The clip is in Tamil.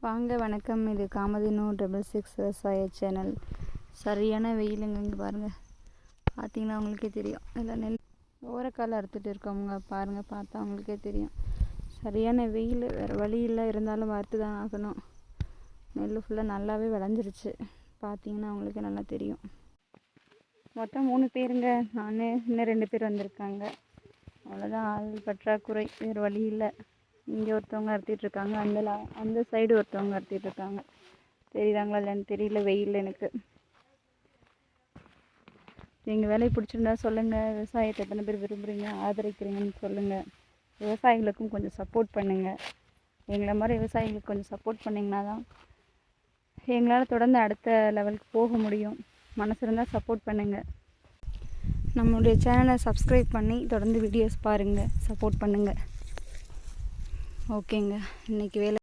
வாங்க வணக்கம். இது காமதினோ 66 விவசாய சேனல். சரியான வெயிலுங்க. இங்கே பாருங்கள், பார்த்தீங்கன்னா உங்களுக்கே தெரியும். இதில் நெல் ஓரக்கால் அறுத்துட்டு இருக்கவங்க பாருங்கள், பார்த்தா உங்களுக்கே தெரியும். சரியான வெயில், வேறு வழி இல்லை, இருந்தாலும் வறுத்து தான் ஆகணும். நெல் ஃபுல்லாக நல்லாவே விளைஞ்சிருச்சு, பார்த்தீங்கன்னா உங்களுக்கே நல்லா தெரியும். மொத்தம் 3 பேருங்க, நான் இன்னும் 2 பேர் வந்திருக்காங்க. அவ்வளோதான், ஆள் பற்றாக்குறை, வேறு வழி இல்லை. இங்கே ஒருத்தவங்க அறுத்திட்ருக்காங்க, அந்த சைடு ஒருத்தவங்க அறுத்திட்ருக்காங்க. தெரியுறாங்களா இல்லைன்னு தெரியல, வெயில் எனக்கு. எங்கள் வேலையை பிடிச்சிருந்தா சொல்லுங்கள். விவசாயத்தை எத்தனை பேர் விரும்புகிறீங்க, ஆதரிக்கிறீங்கன்னு சொல்லுங்கள். விவசாயிகளுக்கும் கொஞ்சம் சப்போர்ட் பண்ணுங்கள். எங்களை மாதிரி விவசாயிகளுக்கு கொஞ்சம் சப்போர்ட் பண்ணிங்கன்னா தான் எங்களால் தொடர்ந்து அடுத்த லெவலுக்கு போக முடியும். மனசு இருந்தால் சப்போர்ட் பண்ணுங்கள். நம்மளுடைய சேனலை சப்ஸ்கிரைப் பண்ணி தொடர்ந்து வீடியோஸ் பாருங்கள், சப்போர்ட் பண்ணுங்கள். ஓகேங்க, இன்றைக்கி வேலை